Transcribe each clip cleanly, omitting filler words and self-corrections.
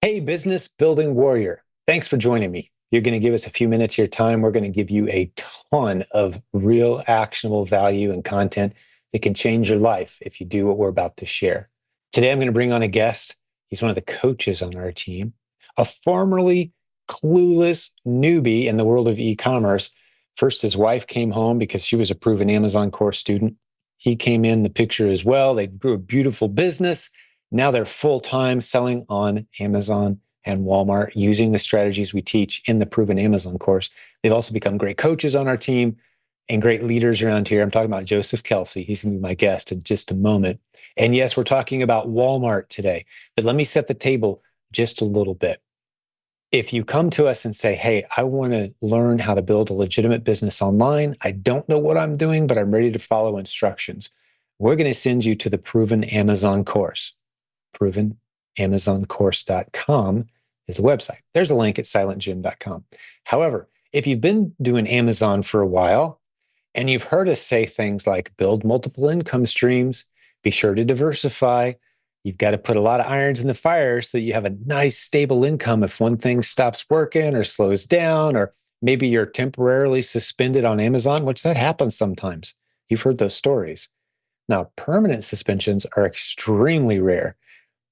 Hey, business building warrior. Thanks for joining me. You're going to give us a few minutes of your time. We're going to give you a ton of real actionable value and content that can change your life if you do what we're about to share. Today, I'm going to bring on a guest. He's one of the coaches on our team, a formerly clueless newbie in the world of e-commerce. First, his wife came home because she was a proven Amazon course student. He came in the picture as well. They grew a beautiful business. Now they're full-time selling on Amazon and Walmart using the strategies we teach in the Proven Amazon course. They've also become great coaches on our team and great leaders around here. I'm talking about Joseph Kelsey. He's going to be my guest in just a moment. And yes, we're talking about Walmart today, but let me set the table just a little bit. If you come to us and say, hey, I want to learn how to build a legitimate business online, I don't know what I'm doing, but I'm ready to follow instructions, we're going to send you to the Proven Amazon course. provenamazoncourse.com is the website. There's a link at silentjimdotcom. However, if you've been doing Amazon for a while and you've heard us say things like build multiple income streams, be sure to diversify, you've got to put a lot of irons in the fire so that you have a nice stable income if one thing stops working or slows down, or maybe you're temporarily suspended on Amazon, which that happens sometimes. You've heard those stories. Now, permanent suspensions are extremely rare.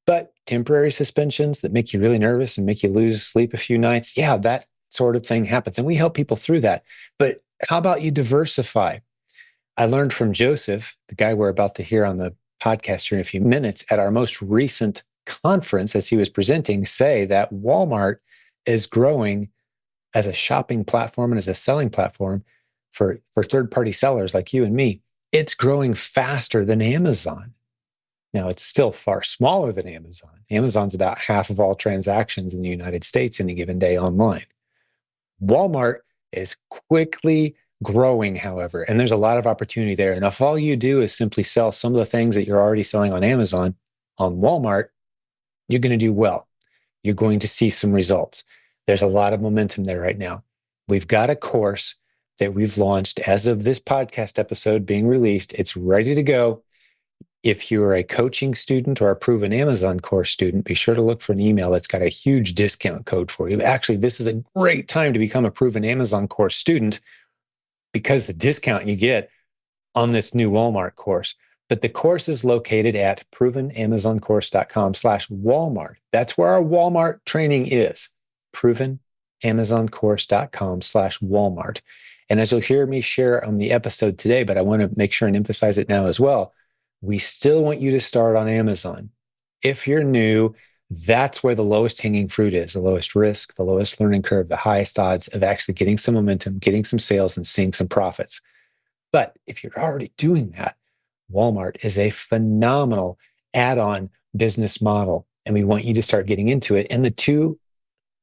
But temporary suspensions that make you really nervous and make you lose sleep a few nights, yeah, that sort of thing happens. And we help people through that. But how about you diversify? I learned from Joseph, the guy we're about to hear on the podcast here in a few minutes, at our most recent conference, as he was presenting, say that Walmart is growing as a shopping platform and as a selling platform for third-party sellers like you and me. It's growing faster than Amazon. Now, it's still far smaller than Amazon. Amazon's about half of all transactions in the United States any given day online. Walmart is quickly growing, however, and there's a lot of opportunity there. And if all you do is simply sell some of the things that you're already selling on Amazon on Walmart, you're going to do well. You're going to see some results. There's a lot of momentum there right now. We've got a course that we've launched as of this podcast episode being released. It's ready to go. If you're a coaching student or a proven Amazon course student, be sure to look for an email that's got a huge discount code for you. Actually, this is a great time to become a proven Amazon course student because the discount you get on this new Walmart course. But the course is located at provenamazoncourse.com/Walmart. That's where our Walmart training is. provenamazoncourse.com/Walmart. And as you'll hear me share on the episode today, but I want to make sure and emphasize it now as well, we still want you to start on Amazon. If you're new, that's where the lowest hanging fruit is, the lowest risk, the lowest learning curve, the highest odds of actually getting some momentum, getting some sales, and seeing some profits. But if you're already doing that, Walmart is a phenomenal add-on business model, and we want you to start getting into it. And the two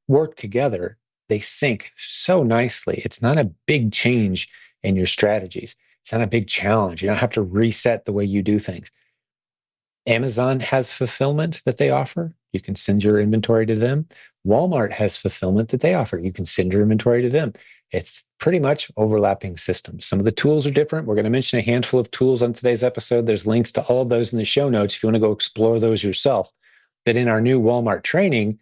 work together. They sync so nicely. It's not a big change in your strategies. It's not a big challenge. You don't have to reset the way you do things. Amazon has fulfillment that they offer. You can send your inventory to them. Walmart has fulfillment that they offer. You can send your inventory to them. It's pretty much overlapping systems. Some of the tools are different. We're going to mention a handful of tools on today's episode. There's links to all of those in the show notes if you want to go explore those yourself. But in our new Walmart training,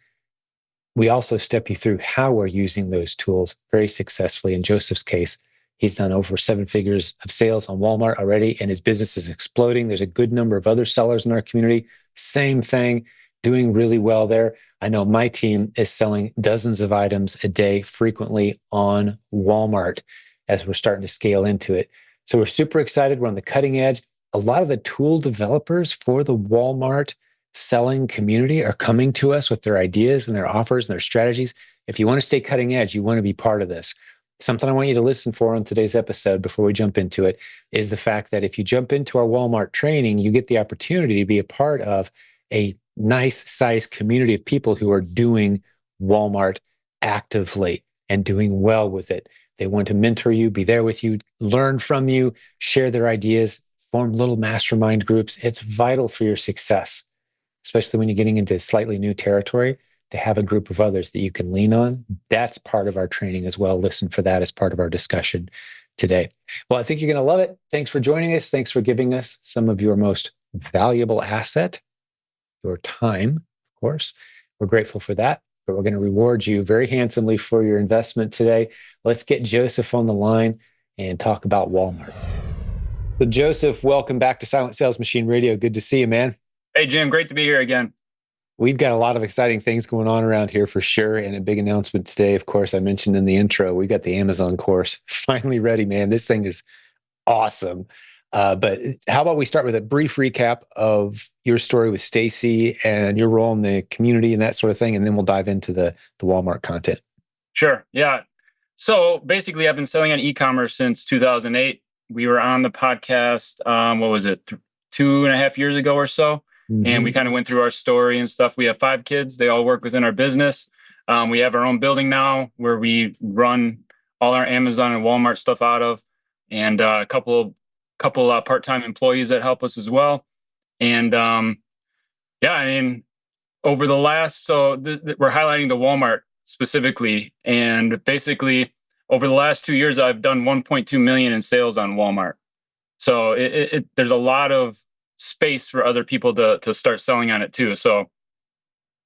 we also step you through how we're using those tools very successfully. In Joseph's case, he's done over 7 figures of sales on Walmart already, and his business is exploding. There's a good number of other sellers in our community. Same thing, doing really well there. I know my team is selling dozens of items a day frequently on Walmart as we're starting to scale into it. So we're super excited. We're on the cutting edge. A lot of the tool developers for the Walmart selling community are coming to us with their ideas and their offers and their strategies. If you want to stay cutting edge, you want to be part of this. Something I want you to listen for on today's episode before we jump into it is the fact that if you jump into our Walmart training, you get the opportunity to be a part of a nice sized community of people who are doing Walmart actively and doing well with it. They want to mentor you, be there with you, learn from you, share their ideas, form little mastermind groups. It's vital for your success, especially when you're getting into slightly new territory, to have a group of others that you can lean on. That's part of our training as well. Listen for that as part of our discussion today. Well, I think you're going to love it. Thanks for joining us. Thanks for giving us some of your most valuable asset, your time, of course. We're grateful for that, but we're going to reward you very handsomely for your investment today. Let's get Joseph on the line and talk about Walmart. So, Joseph, welcome back to Silent Sales Machine Radio. Good to see you, man. Hey, Jim, great to be here again. We've got a lot of exciting things going on around here for sure. And a big announcement today, of course, I mentioned in the intro, we got the Amazon course finally ready, man. This thing is awesome. But how about we start with a brief recap of your story with Stacy and your role in the community and that sort of thing, and then we'll dive into the Walmart content. Sure. Yeah. So basically, I've been selling on e-commerce since 2008. We were on the podcast, what was it, 2.5 years ago or so? And we kind of went through our story and stuff. We have 5 kids. They all work within our business. We have our own building now where we run all our Amazon and Walmart stuff out of, and a couple part-time employees that help us as well. And yeah, I mean, over the last, we're highlighting the Walmart specifically, and basically over the last 2 years, I've done 1.2 million in sales on Walmart. So there's a lot of space for other people to start selling on it too. So,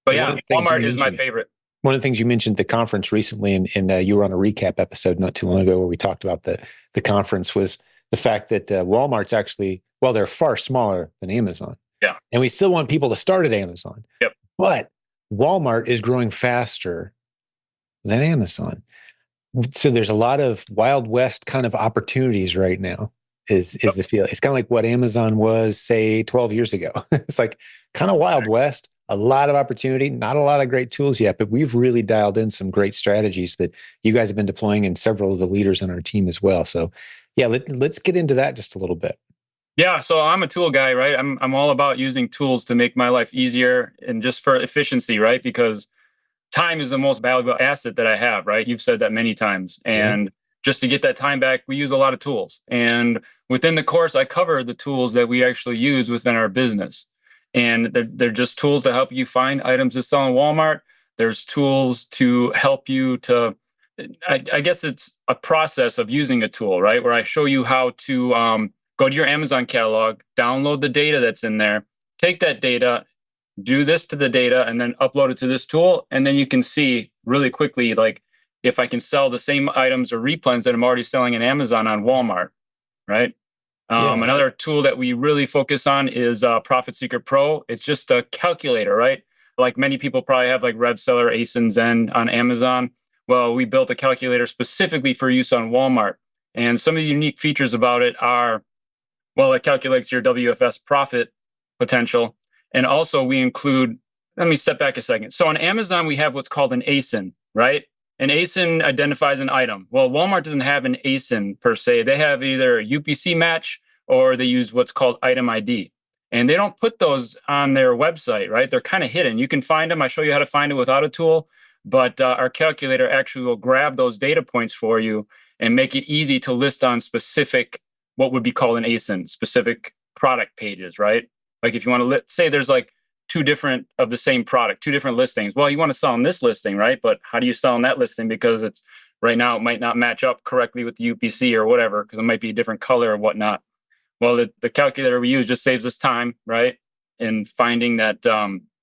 but yeah, Walmart is my favorite. One of the things you mentioned at the conference recently, and you were on a recap episode not too long ago where we talked about the conference, was the fact that Walmart's actually, well, they're far smaller than Amazon. Yeah. And we still want people to start at Amazon. Yep. But Walmart is growing faster than Amazon. So there's a lot of Wild West kind of opportunities right now, is the feel. It's kind of like what Amazon was, say, 12 years ago. It's like kind of Wild West, a lot of opportunity, not a lot of great tools yet, but we've really dialed in some great strategies that you guys have been deploying, and several of the leaders on our team as well. So yeah, let's get into that just a little bit. Yeah, so I'm a tool guy, right? I'm all about using tools to make my life easier and just for efficiency, right? Because time is the most valuable asset that I have, right? You've said that many times. And just to get that time back, we use a lot of tools. And within the course, I cover the tools that we actually use within our business. And they're just tools to help you find items to sell in Walmart. There's tools to help you to, I guess it's a process of using a tool, right? Where I show you how to go to your Amazon catalog, download the data that's in there, take that data, do this to the data, and then upload it to this tool. And then you can see really quickly, like, if I can sell the same items or replens that I'm already selling in Amazon on Walmart, right? Another tool that we really focus on is Profit Seeker Pro. It's just a calculator, right? Like many people probably have like RevSeller, Ace, and Zen on Amazon. Well, we built a calculator specifically for use on Walmart. And some of the unique features about it are, well, it calculates your WFS profit potential. And also we include, let me step back a second. So on Amazon, we have what's called an ASIN, right? An ASIN identifies an item. Well, Walmart doesn't have an ASIN per se. They have either a UPC match or they use what's called item ID. And they don't put those on their website, right? They're kind of hidden. You can find them. I show you how to find it without a tool, but our calculator actually will grab those data points for you and make it easy to list on specific, what would be called an ASIN, specific product pages, right? Like if you want to say there's like 2 different of the same product, 2 different listings. Well, you want to sell on this listing, right? But how do you sell on that listing? Because it's right now, it might not match up correctly with the UPC or whatever, because it might be a different color or whatnot. Well, the calculator we use just saves us time, right? In finding that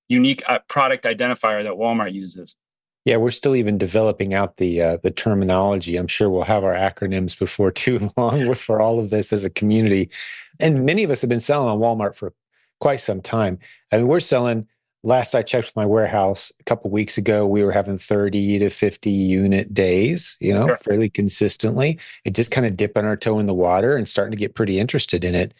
unique product identifier that Walmart uses. Yeah, we're still even developing out the terminology. I'm sure we'll have our acronyms before too long for all of this as a community. And many of us have been selling on Walmart for quite some time. I mean, we're selling, last I checked with my warehouse a couple of weeks ago, we were having 30 to 50 unit days, Sure. fairly consistently. It just kind of dipping our toe in the water and starting to get pretty interested in it.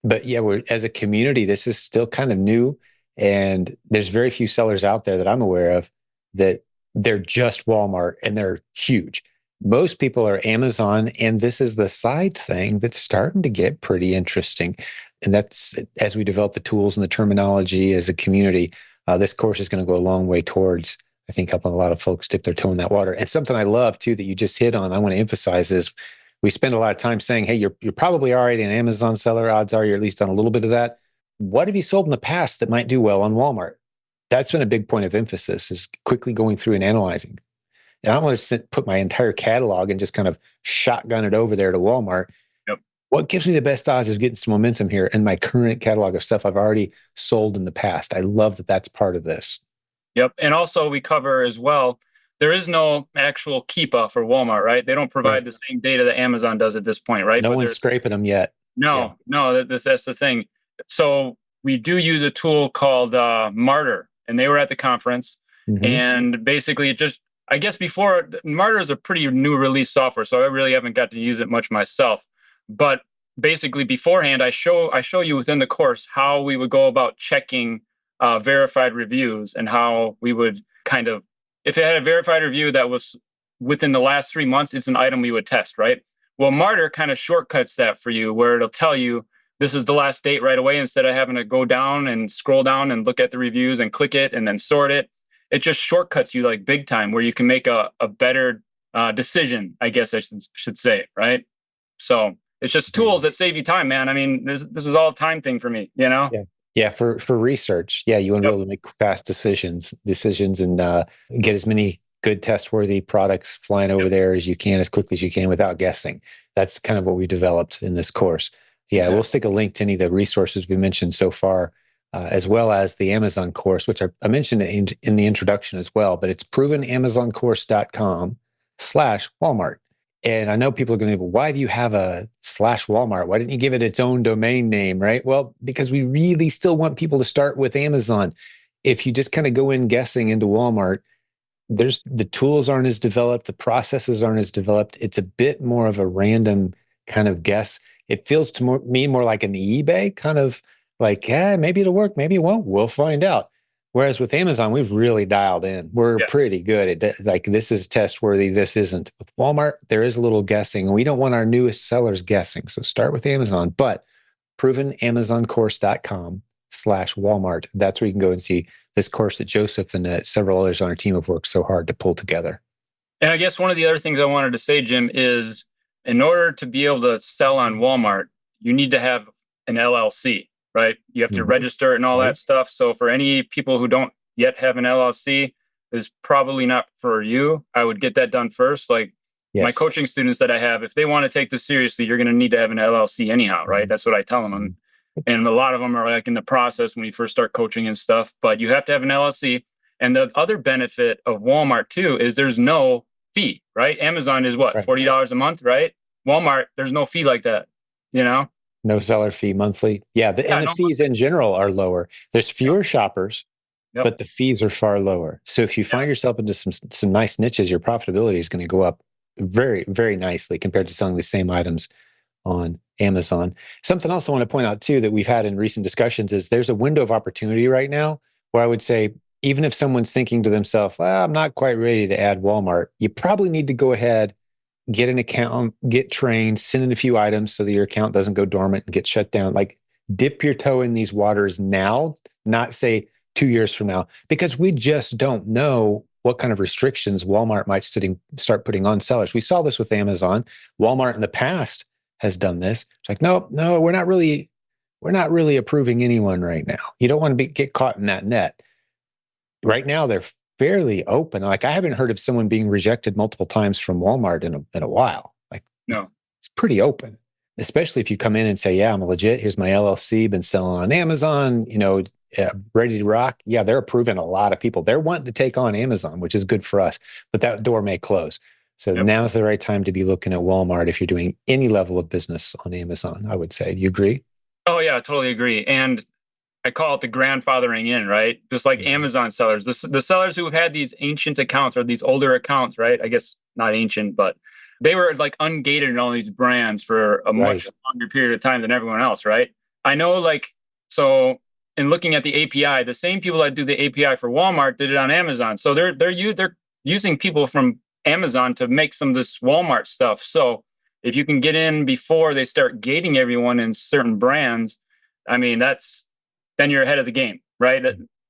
But yeah, we're, as a community, this is still kind of new. And there's very few sellers out there that I'm aware of that they're just Walmart and they're huge. Most people are Amazon, and this is the side thing that's starting to get pretty interesting. And that's, as we develop the tools and the terminology as a community, this course is going to go a long way towards, I think, helping a lot of folks dip their toe in that water. And something I love too that you just hit on, I want to emphasize, is we spend a lot of time saying, hey, you're probably already an Amazon seller. Odds are you're at least on a little bit of that. What have you sold in the past that might do well on Walmart? That's been a big point of emphasis, is quickly going through and analyzing. And I don't want to put my entire catalog and just kind of shotgun it over there to Walmart. Yep. What gives me the best odds of getting some momentum here in my current catalog of stuff I've already sold in the past? I love that that's part of this. Yep. And also we cover as well, there is no actual Keepa for Walmart, right? They don't provide Right. the same data that Amazon does at this point, right? No But one's there's scraping them yet. Yeah. no, that's the thing. So we do use a tool called Martyr, and they were at the conference. Hmm. And basically, it just, I guess before, Martyr is a pretty new release software, so I really haven't got to use it much myself. But basically, beforehand, I show you within the course how we would go about checking verified reviews and how we would kind of, if it had a verified review that was within the last 3 months, it's an item we would test, right? Well, Martyr kind of shortcuts that for you, where it'll tell you this is the last date right away instead of having to go down and scroll down and look at the reviews and click it and then sort it. It just shortcuts you like big time, where you can make a better decision, I guess I should say, right? So it's just tools that save you time, man. I mean, this is all a time thing for me, you know? Yeah. Yeah, for research. Yeah, you want to be Yep. able to make fast decisions and get as many good test worthy products flying over Yep. there as you can, as quickly as you can without guessing. That's kind of what we developed in this course. Yeah, we'll Exactly. stick a link to any of the resources we mentioned so far, as well as the Amazon course, which I mentioned in the introduction as well, but it's provenamazoncourse.com/Walmart. And I know people are going to be, why do you have a slash Walmart? Why didn't you give it its own domain name, right? Well, because we really still want people to start with Amazon. If you just kind of go in guessing into Walmart, there's the tools aren't as developed, the processes aren't as developed. It's a bit more of a random kind of guess. It feels to me more like an eBay kind of like, yeah, maybe it'll work, maybe it won't. We'll find out. Whereas with Amazon, we've really dialed in. We're Yeah. pretty good at like this is test worthy, this isn't. With Walmart, there is a little guessing, and we don't want our newest sellers guessing. So start with Amazon, but provenamazoncourse.com/Walmart. That's where you can go and see this course that Joseph and several others on our team have worked so hard to pull together. And I guess one of the other things I wanted to say, Jim, is in order to be able to sell on Walmart, you need to have an LLC, right? You have to Mhm. register it and all Right? that stuff. So for any people who don't yet have an LLC, is probably not for you. I would get that done first. Like my Yes. coaching students that I have, if they want to take this seriously, you're going to need to have an LLC anyhow, right? Mhm. That's what I tell them. Mhm. And a lot of them are like in the process when you first start coaching and stuff, but you have to have an LLC. And the other benefit of Walmart too is there's no fee, right? Amazon is what, Right. $40 a month, right? Walmart, there's no fee like that, you know? No seller fee monthly. Yeah. Yeah, And the no fees monthly in fee. general are lower. There's Yep. fewer shoppers, Yep. but the fees are far lower. So if you Yeah. find yourself into some nice niches, your profitability is going to go up very, very nicely compared to selling the same items on Amazon. Something else I want to point out too that we've had in recent discussions is there's a window of opportunity right now where I would say, even if someone's thinking to themselves, well, I'm not quite ready to add Walmart, you probably need to go ahead, get an account, get trained, send in a few items so that your account doesn't go dormant and get shut down. Like dip your toe in these waters now, not say 2 years from now, because we just don't know what kind of restrictions Walmart might start putting on sellers. We saw this with Amazon. Walmart in the past has done this. It's like, no, we're not really approving anyone right now. You don't want to get caught in that net. Right now, they're fairly open. Like I haven't heard of someone being rejected multiple times from Walmart in a while. Like No. it's pretty open, especially if you come in and say, "Yeah, I'm legit. Here's my LLC. Been selling on Amazon. Ready to rock." Yeah, they're approving a lot of people. They're wanting to take on Amazon, which is good for us. But that door may close. So Yep. now's the right time to be looking at Walmart if you're doing any level of business on Amazon. I would say. Do you agree? Oh yeah, I totally agree. And I call it the grandfathering in, right? Just like Mhm. Amazon sellers, the sellers who have had these ancient accounts or these older accounts, right? I guess not ancient, but they were like ungated in all these brands for a Right. much longer period of time than everyone else, right? I know, like, so in looking at the API, the same people that do the API for Walmart did it on Amazon. So they're using people from Amazon to make some of this Walmart stuff. So if you can get in before they start gating everyone in certain brands, I mean, then you're ahead of the game, right?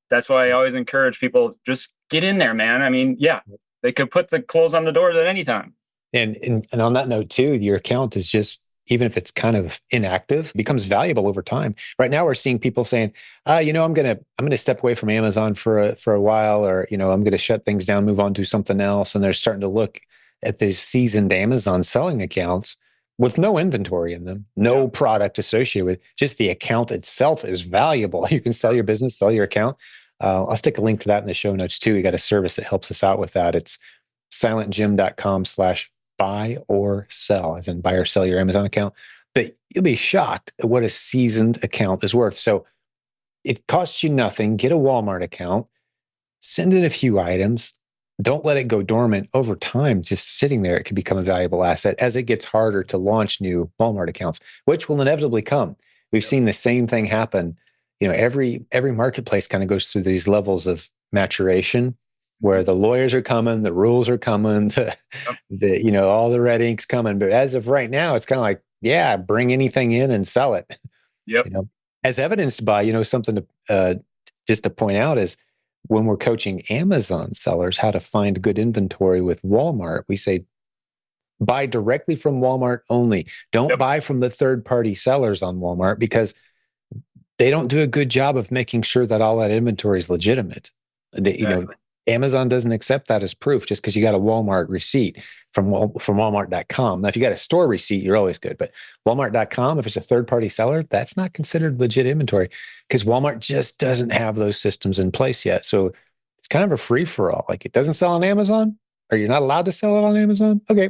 That's why I always encourage people, just get in there, man. I mean, yeah, they could put the clothes on the doors at any time. And on that note too, your account is just, even if it's kind of inactive, becomes valuable over time. Right now, we're seeing people saying, I'm gonna step away from Amazon for a while, or I'm gonna shut things down, move on to something else, and they're starting to look at these seasoned Amazon selling accounts with no inventory in them, Yeah. no product associated with it. Just the account itself is valuable. You can sell your business, sell your account. I'll stick a link to that in the show notes too. We got a service that helps us out with that. It's silentjimdotcom/buy or sell, as in buy or sell your Amazon account. But you'll be shocked at what a seasoned account is worth. So it costs you nothing. Get a Walmart account, send in a few items. Don't let it go dormant. Over time, just sitting there, it can become a valuable asset as it gets harder to launch new Walmart accounts, which will inevitably come. We've Yep. seen the same thing happen. Every marketplace kind of goes through these levels of maturation where Mhm. the lawyers are coming, the rules are coming, Yep. all the red ink's coming. But as of right now, it's kind of like, yeah, bring anything in and sell it. Yep. you know, as evidenced by, something to just to point out is when we're coaching Amazon sellers how to find good inventory with Walmart, we say buy directly from Walmart only. Don't Yep. buy from the third party sellers on Walmart because they don't do a good job of making sure that all that inventory is legitimate. They, you know, Exactly. Amazon doesn't accept that as proof just because you got a Walmart receipt from Walmart.com. Now, if you got a store receipt, you're always good. But Walmart.com, if it's a third party seller, that's not considered legit inventory because Walmart just doesn't have those systems in place yet. So it's kind of a free for all. Like it doesn't sell on Amazon, or you're not allowed to sell it on Amazon. Okay,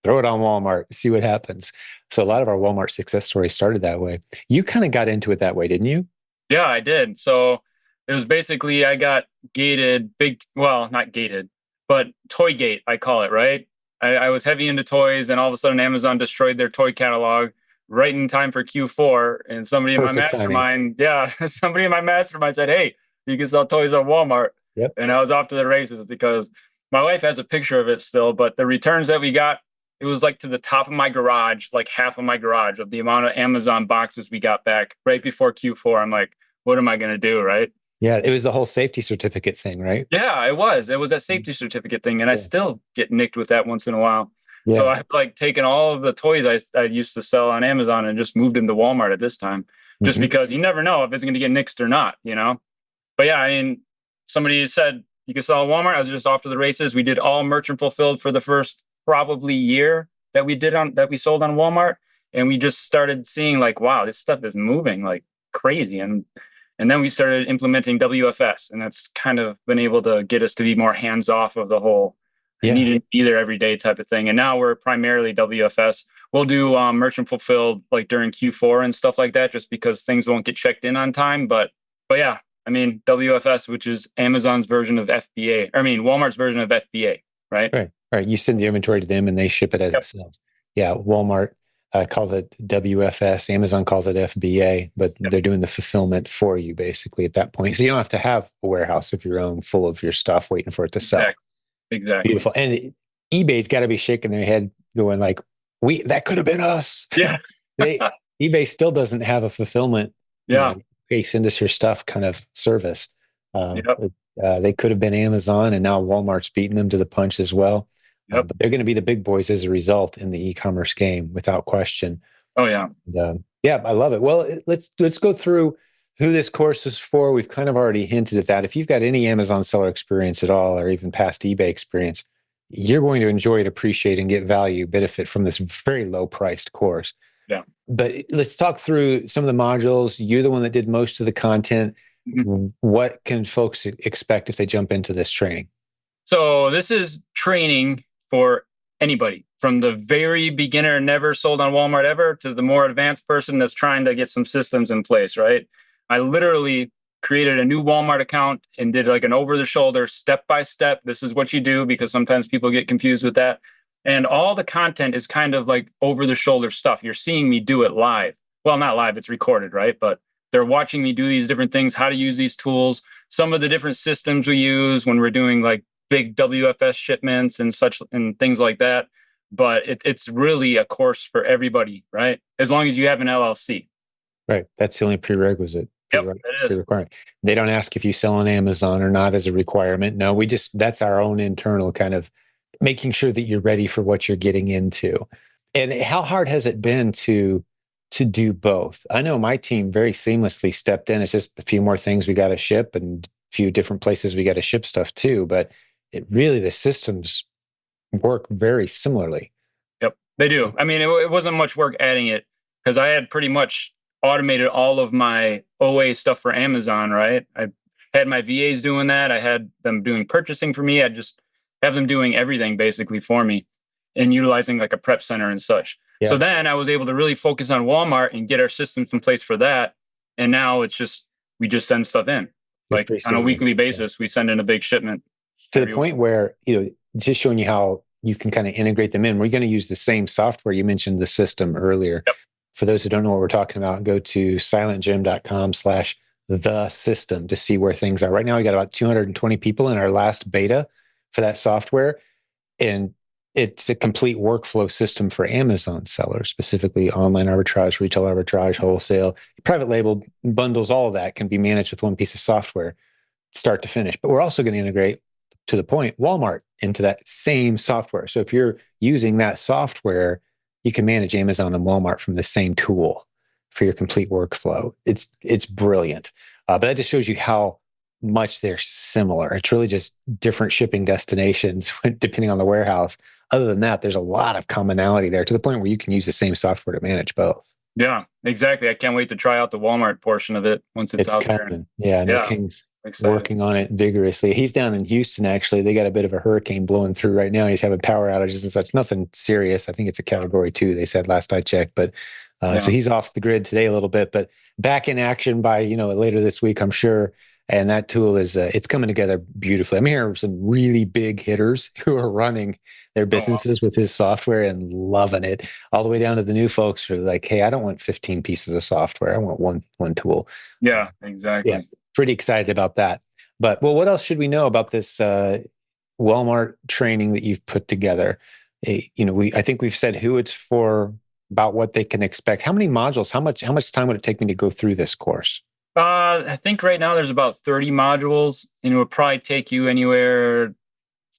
throw it on Walmart, see what happens. So a lot of our Walmart success stories started that way. You kind of got into it that way, didn't you? Yeah, I did. So it was basically I got gated, well, not gated, but toy gate, I call it, right? I was heavy into toys, and all of a sudden Amazon destroyed their toy catalog right in time for Q4. And somebody in my Perfect timing. mastermind, yeah, somebody in my mastermind said, "Hey, you can sell toys on Walmart." Yep. And I was off to the races because my wife has a picture of it still, but the returns that we got, it was like to the top of my garage, like half of my garage of the amount of Amazon boxes we got back right before Q4. I'm like, what am I going to do? Right. Yeah, it was the whole safety certificate thing, right? Yeah, it was. It was that safety certificate thing. And I Yeah. still get nicked with that once in a while. So Yeah. I've like taken all of the toys I used to sell on Amazon and just moved them to Walmart at this time, just Hmm. because you never know if it's going to get nixed or not, But yeah, I mean, somebody said you could sell at Walmart. I was just off to the races. We did all merchant fulfilled for the first probably year that we sold on Walmart. And we just started seeing like, wow, this stuff is moving like crazy. And then we started implementing WFS, and that's kind of been able to get us to be more hands off of the whole I Yeah. need to be there every day type of thing. And now we're primarily WFS. We'll do merchant fulfilled like during Q4 and stuff like that, just because things won't get checked in on time. But yeah, I mean WFS, which is Amazon's version of FBA. I mean Walmart's version of FBA, right? Right. Right. You send the inventory to them and they ship it as it Yep. sells. Yeah. Walmart calls it WFS. Amazon calls it FBA, but Yep. they're doing the fulfillment for you basically at that point. So you don't have to have a warehouse of your own full of your stuff waiting for it to sell. Exactly. Exactly. Beautiful. And eBay's got to be shaking their head going like, that could have been us. Yeah. they eBay still doesn't have a fulfillment, Yeah. hey, send us your stuff kind of service. Uh, Yep. they could have been Amazon, and now Walmart's beating them to the punch as well. Yep. But they're going to be the big boys as a result in the e-commerce game, without question. Oh yeah. And, yeah, I love it. Well, let's go through who this course is for. We've kind of already hinted at that. If you've got any Amazon seller experience at all, or even past eBay experience, you're going to enjoy it, appreciate, and get value, benefit from this very low priced course. Yeah. But let's talk through some of the modules. You're the one that did most of the content. Mhm. What can folks expect if they jump into this training? So this is training for anybody from the very beginner, never sold on Walmart ever, to the more advanced person that's trying to get some systems in place, right? I literally created a new Walmart account and did like an over the shoulder, step by step. This is what you do, because sometimes people get confused with that. And all the content is kind of like over the shoulder stuff. You're seeing me do it live. Well, not live, it's recorded, right? But they're watching me do these different things, how to use these tools, some of the different systems we use when we're doing like big WFS shipments and such and things like that. But it's really a course for everybody, right? As long as you have an LLC. Right. That's the only prerequisite. Yep, it is. Pre-requirement. They don't ask if you sell on Amazon or not as a requirement. No, that's our own internal kind of making sure that you're ready for what you're getting into. And how hard has it been to do both? I know my team very seamlessly stepped in. It's just a few more things we got to ship and a few different places we got to ship stuff to, but the systems work very similarly. Yep, they do. I mean, it wasn't much work adding it because I had pretty much automated all of my OA stuff for Amazon, right? had my VAs doing that. I had them doing purchasing for me. I just have them doing everything basically for me and utilizing like a prep center and such. So Yeah, then I was able to really focus on Walmart and get our systems in place for that. And now it's just, we just send stuff in it's like pretty on a seamless. weekly Yeah. basis. We send in a big shipment To the every week. point where, just showing you how you can kind of integrate them in. We're going to use the same software. You mentioned the system earlier. Yep. For those who don't know what we're talking about, go to silentjimdotcom/the system to see where things are. Right now, we got about 220 people in our last beta for that software. And it's a complete workflow system for Amazon sellers, specifically online arbitrage, retail arbitrage, wholesale, private label bundles, all of that can be managed with one piece of software, start to finish. But we're also going to integrate, to the point, Walmart into that same software. So if you're using that software, you can manage Amazon and Walmart from the same tool for your complete workflow. It's brilliant. But that just shows you how much they're similar. It's really just different shipping destinations depending on the warehouse. Other than that, there's a lot of commonality there to the point where you can use the same software to manage both. Yeah, exactly. I can't wait to try out the Walmart portion of it once it's It's out there. coming. Yeah, I know Yeah, King's excited. working on it vigorously. He's down in Houston, actually. They got a bit of a hurricane blowing through right now. He's having power outages and such. Nothing serious. I think it's a category 2, they said last I checked. But so Yeah. he's off the grid today a little bit, but back in action by, later this week, I'm sure. And that tool is, it's coming together beautifully. I'm hearing some really big hitters who are running their Oh, wow. businesses with his software and loving it, all the way down to the new folks who are like, hey, I don't want 15 pieces of software. I want one tool. Yeah, Yeah, exactly. pretty excited about that. But well, what else should we know about this Walmart training that you've put together? I think we've said who it's for, about what they can expect. How many modules? How much time would it take me to go through this course? I think right now there's about 30 modules, and it would probably take you anywhere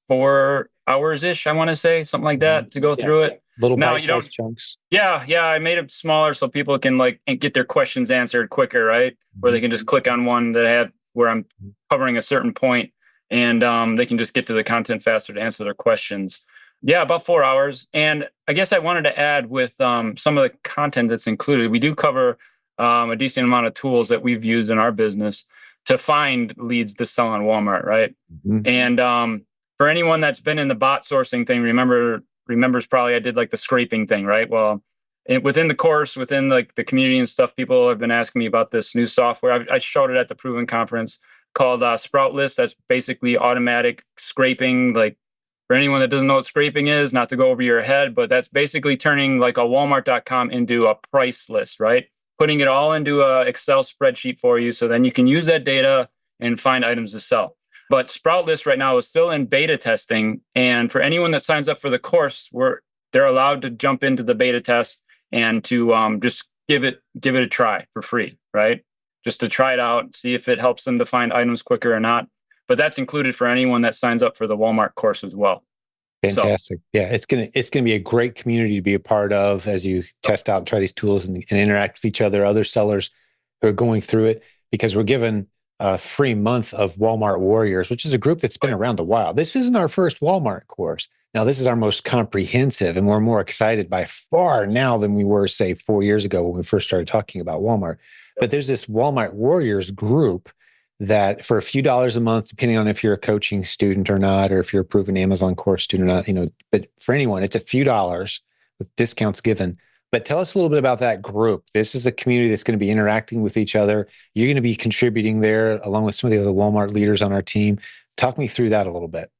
4 hours ish, I want to say, something like that, to go Yeah, through it. little Now you bite-sized don't. chunks. Yeah, yeah, I made it smaller so people can like get their questions answered quicker, right? Where they Mhm. can just click on one that had where I'm covering a certain point, and they can just get to the content faster to answer their questions. Yeah, about 4 hours. And I guess I wanted to add with some of the content that's included. We do cover a decent amount of tools that we've used in our business to find leads to sell on Walmart, right? Mhm. And for anyone that's been in the bot sourcing thing, remembers probably I did like the scraping thing, right? Well, within the course, within like the community and stuff, people have been asking me about this new software. I showed it at the Proven conference called Sprout List. That's basically automatic scraping. Like for anyone that doesn't know what scraping is, not to go over your head, but that's basically turning like a Walmart.com into a price list, right? Putting it all into a Excel spreadsheet for you, so then you can use that data and find items to sell. But Sprout List right now is still in beta testing, and for anyone that signs up for the course, they're allowed to jump into the beta test and to just give it a try for free, right? Just to try it out, see if it helps them to find items quicker or not. But that's included for anyone that signs up for the Walmart course as well. So Fantastic. Yeah, it's gonna be a great community to be a part of as you test out and try these tools and interact with each other, other sellers who are going through it, because we're given a free month of Walmart Warriors, which is a group that's been around a while. This isn't our first Walmart course. Now, this is our most comprehensive, and we're more excited by far now than we were, say, 4 years ago when we first started talking about Walmart. But there's this Walmart Warriors group that for a few dollars a month, depending on if you're a coaching student or not, or if you're a proven Amazon course student or not, but for anyone, it's a few dollars with discounts given. But tell us a little bit about that group. This is a community that's going to be interacting with each other. You're going to be contributing there along with some of the other Walmart leaders on our team. Talk me through that a little bit.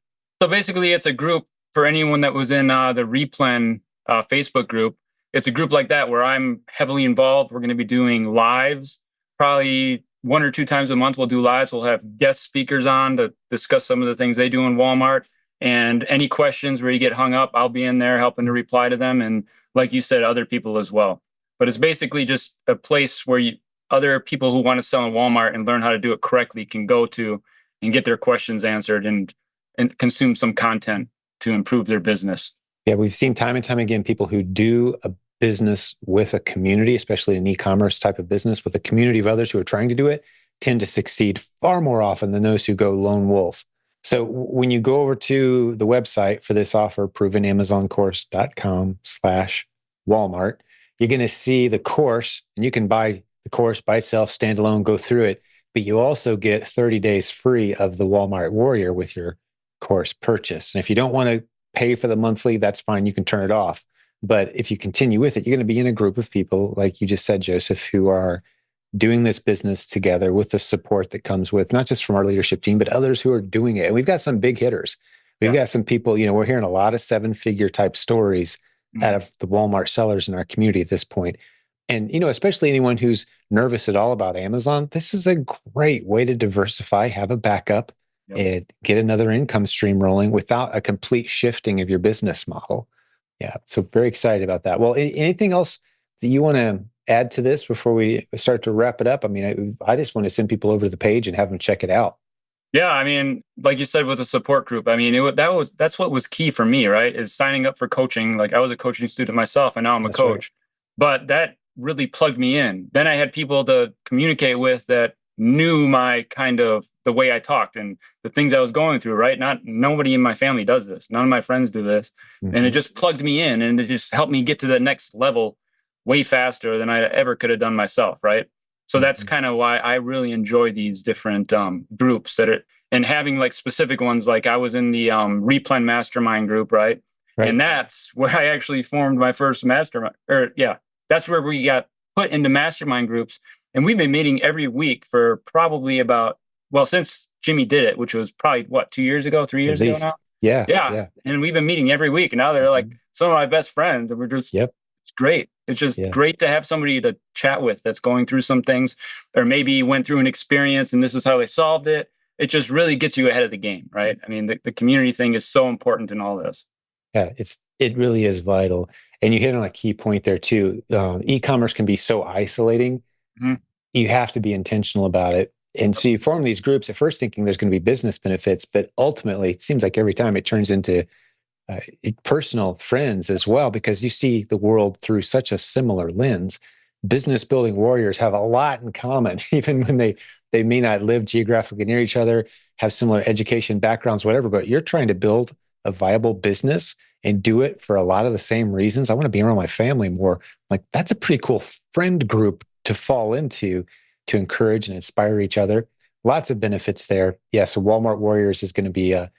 So basically, it's a group for anyone that was in the Replan Facebook group. It's a group like that where I'm heavily involved. We're going to be doing lives, probably 1 or 2 times a month. We'll do lives. We'll have guest speakers on to discuss some of the things they do in Walmart. And any questions where you get hung up, I'll be in there helping to reply to them. And like you said, other people as well. But it's basically just a place where other people who want to sell in Walmart and learn how to do it correctly can go to and get their questions answered and consume some content to improve their business. Yeah, we've seen time and time again people who do a business with a community, especially an e-commerce type of business with a community of others who are trying to do it, tend to succeed far more often than those who go lone wolf. So when you go over to the website for this offer, provenamazoncourse.com/Walmart, you're going to see the course, and you can buy the course by itself, standalone, go through it. but you also get 30 days free of the Walmart Warrior with your course purchase. And if you don't want to pay for the monthly, that's fine. You can turn it off. But if you continue with it, you're going to be in a group of people, like you just said, Joseph, who are doing this business together with the support that comes with not just from our leadership team, but others who are doing it. And we've got some big hitters. We've Yeah. got some people, we're hearing a lot of 7-figure type stories out of the Walmart sellers in our community at this point. And, especially anyone who's nervous at all about Amazon, this is a great way to diversify, have a backup, Yep. and get another income stream rolling without a complete shifting of your business model. Yeah. So very excited about that. Well, anything else that you want to add to this before we start to wrap it up? I mean, I just want to send people over to the page and have them check it out. Yeah, I mean, like you said, with a support group, I mean, that's what was key for me, right? Is signing up for coaching. Like I was a coaching student myself, and now I'm a That's right. coach. But that really plugged me in. Then I had people to communicate with that knew my kind of the way I talked and the things I was going through, right? Not nobody in my family does this. None of my friends do this. And it Mm-hmm. just plugged me in and it just helped me get to the next level way faster than I ever could have done myself, right? So that's Mm-hmm. kind of why I really enjoy these different groups that are and having like specific ones. Like I was in the Replan Mastermind group, right? Right. And that's where I actually formed my first mastermind. Or yeah, that's where we got put into mastermind groups, and we've been meeting every week for probably about since Jimmy did it, which was probably what 2 years ago, 3 years At ago least. now. Yeah. Yeah, Yeah. and we've been meeting every week, and now they're like Mm-hmm. some of my best friends, and we're just Yep. it's great. It's just Yeah. great to have somebody to chat with that's going through some things, or maybe went through an experience and this is how they solved it. It just really gets you ahead of the game, right? I mean, the community thing is so important in all this. Yeah. It really is vital. And you hit on a key point there too. E-commerce can be so isolating. Mhm. You have to be intentional about it. And so you form these groups at first thinking there's going to be business benefits, but ultimately it seems like every time it turns into personal friends as well, because you see the world through such a similar lens. Business building warriors have a lot in common, even when they may not live geographically near each other, have similar education backgrounds, whatever. But you're trying to build a viable business and do it for a lot of the same reasons. I want to be around my family more. Like that's a pretty cool friend group to fall into to encourage and inspire each other. Lots of benefits there. Yeah. So Walmart Warriors is going to be a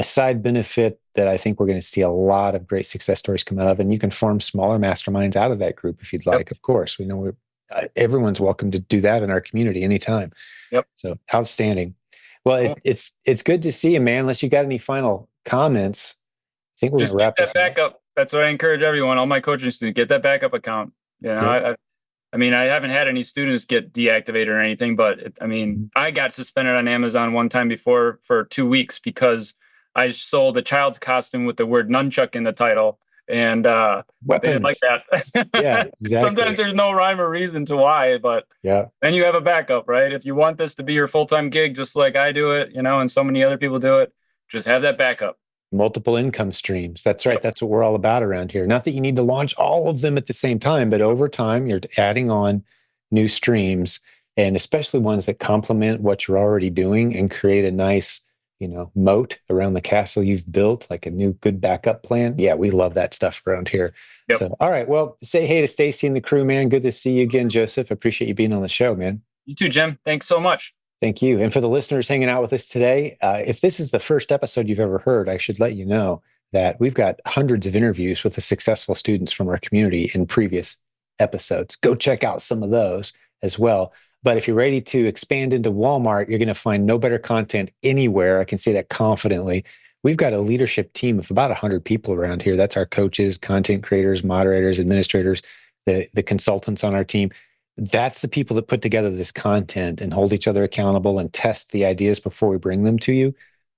side benefit that I think we're going to see a lot of great success stories come out of. And you can form smaller masterminds out of that group if you'd Yep. like. Of course, we know everyone's welcome to do that in our community anytime. Yep. So outstanding. Well, Cool. it's good to see you, man. Unless you got any final comments, I think we're going to Just get wrap that this one up. backup. That's what I encourage everyone, all my coaching students, get that backup account. You know, Yep. I mean, I haven't had any students get deactivated or anything, but I mean, Mhm. I got suspended on Amazon one time before for 2 weeks because I sold a child's costume with the word nunchuck in the title, and they didn't like Weapons. Yeah, that. Sometimes exactly. there's no rhyme or reason to why, but Yeah. then you have a backup, right? If you want this to be your full-time gig, just like I do it, and so many other people do it, just have that backup. Multiple income streams. That's right. Yep. That's what we're all about around here. Not that you need to launch all of them at the same time, but over time, you're adding on new streams and especially ones that complement what you're already doing and create a nice, moat around the castle you've built, like a new good backup plan. Yeah, we love that stuff around here. Yep. So, all right. Well, say hey to Stacy and the crew, man. Good to see you again, Joseph. Appreciate you being on the show, man. You too, Jim. Thanks so much. Thank you. And for the listeners hanging out with us today, if this is the first episode you've ever heard, I should let you know that we've got hundreds of interviews with the successful students from our community in previous episodes. Go check out some of those as well. But if you're ready to expand into Walmart, you're going to find no better content anywhere. I can say that confidently. We've got a leadership team of about 100 people around here. That's our coaches, content creators, moderators, administrators, the consultants on our team. That's the people that put together this content and hold each other accountable and test the ideas before we bring them to you.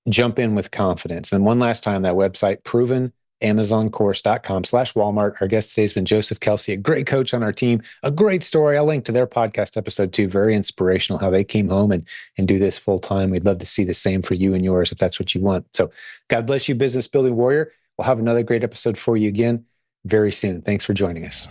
Jump in with confidence. And one last time, that website, provenamazoncourse.com/Walmart. Our guest today has been Joseph Kelsey, a great coach on our team, a great story. I'll link to their podcast episode too. Very inspirational how they came home and do this full time. We'd love to see the same for you and yours if that's what you want. So God bless you, business building warrior. We'll have another great episode for you again very soon. Thanks for joining us.